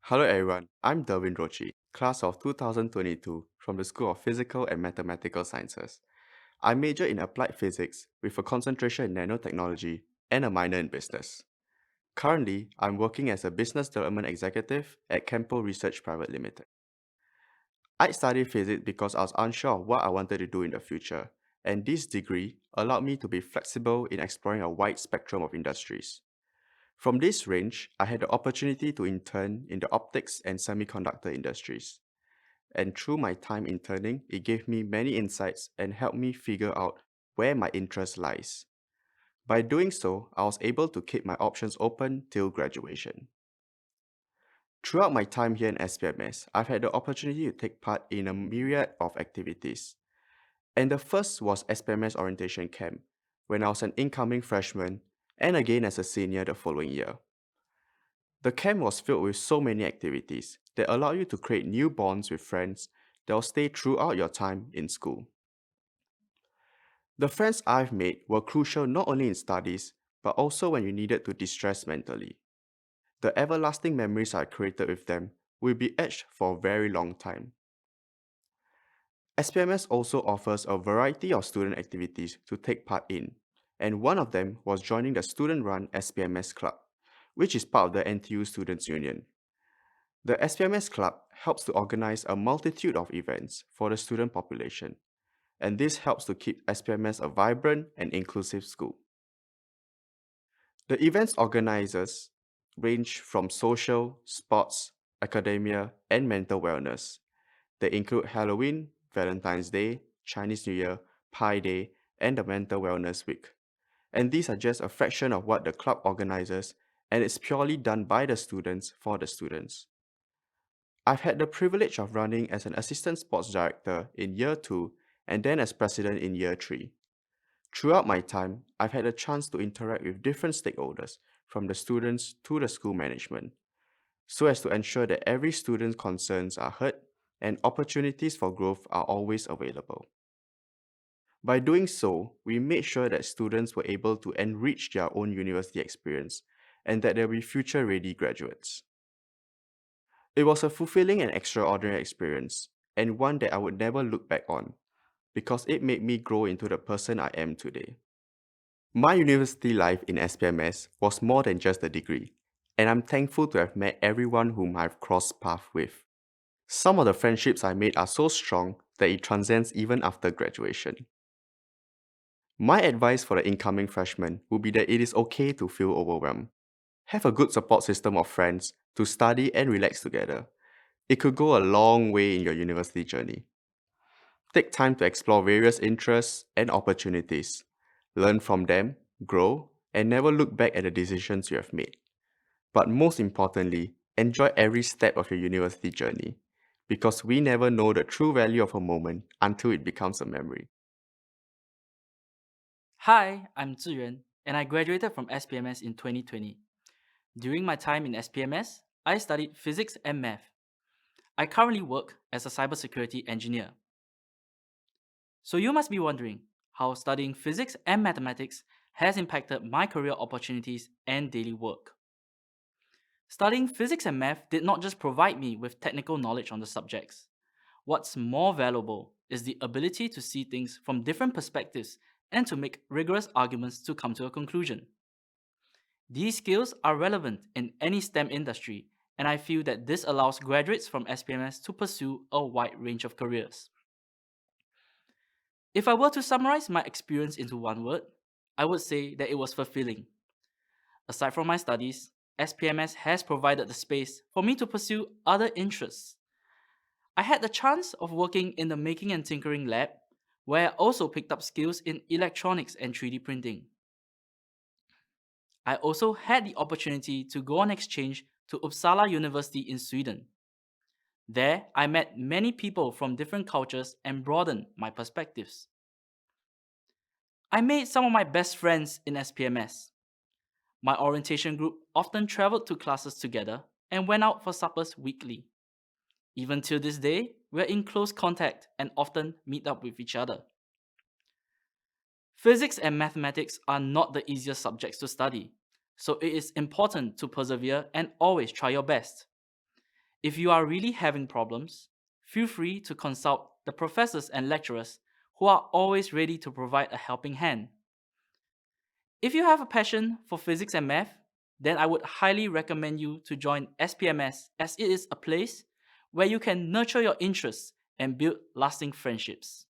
Hello everyone, I'm Derwin Rochi, class of 2022 from the School of Physical and Mathematical Sciences. I major in applied physics with a concentration in nanotechnology and a minor in business. Currently, I'm working as a business development executive at Campo Research Private Limited. I studied physics because I was unsure of what I wanted to do in the future, and this degree allowed me to be flexible in exploring a wide spectrum of industries. From this range, I had the opportunity to intern in the optics and semiconductor industries. And through my time interning, it gave me many insights and helped me figure out where my interest lies. By doing so, I was able to keep my options open till graduation. Throughout my time here in SPMS, I've had the opportunity to take part in a myriad of activities. And the first was SPMS Orientation Camp, when I was an incoming freshman, and again as a senior the following year. The camp was filled with so many activities that allow you to create new bonds with friends that will stay throughout your time in school. The friends I've made were crucial not only in studies, but also when you needed to distress mentally. The everlasting memories I created with them will be etched for a very long time. SPMS also offers a variety of student activities to take part in, and one of them was joining the student-run SPMS Club, which is part of the NTU Students' Union. The SPMS Club helps to organize a multitude of events for the student population, and this helps to keep SPMS a vibrant and inclusive school. The events organizers range from social, sports, academia, and mental wellness. They include Halloween, Valentine's Day, Chinese New Year, Pi Day, and the Mental Wellness Week. And these are just a fraction of what the club organizes, and it's purely done by the students for the students. I've had the privilege of running as an assistant sports director in year 2 and then as president in year 3. Throughout my time, I've had a chance to interact with different stakeholders, from the students to the school management, so as to ensure that every student's concerns are heard and opportunities for growth are always available. By doing so, we made sure that students were able to enrich their own university experience and that there will be future ready graduates. It was a fulfilling and extraordinary experience, and one that I would never look back on, because it made me grow into the person I am today. My university life in SPMS was more than just a degree, and I'm thankful to have met everyone whom I've crossed paths with. Some of the friendships I made are so strong that it transcends even after graduation. My advice for the incoming freshmen would be that it is okay to feel overwhelmed. Have a good support system of friends to study and relax together. It could go a long way in your university journey. Take time to explore various interests and opportunities. Learn from them, grow, and never look back at the decisions you have made. But most importantly, enjoy every step of your university journey, because we never know the true value of a moment until it becomes a memory. Hi, I'm Ziyuan, and I graduated from SPMS in 2020. During my time in SPMS, I studied physics and math. I currently work as a cybersecurity engineer. So you must be wondering how studying physics and mathematics has impacted my career opportunities and daily work. Studying physics and math did not just provide me with technical knowledge on the subjects. What's more valuable is the ability to see things from different perspectives and to make rigorous arguments to come to a conclusion. These skills are relevant in any STEM industry, and I feel that this allows graduates from SPMS to pursue a wide range of careers. If I were to summarize my experience into one word, I would say that it was fulfilling. Aside from my studies, SPMS has provided the space for me to pursue other interests. I had the chance of working in the Making and Tinkering lab, where I also picked up skills in electronics and 3D printing. I also had the opportunity to go on exchange to Uppsala University in Sweden. There, I met many people from different cultures and broadened my perspectives. I made some of my best friends in SPMS. My orientation group often traveled to classes together and went out for suppers weekly. Even till this day, we're in close contact and often meet up with each other. Physics and mathematics are not the easiest subjects to study, so it is important to persevere and always try your best. If you are really having problems, feel free to consult the professors and lecturers who are always ready to provide a helping hand. If you have a passion for physics and math, then I would highly recommend you to join SPMS, as it is a place where you can nurture your interests and build lasting friendships.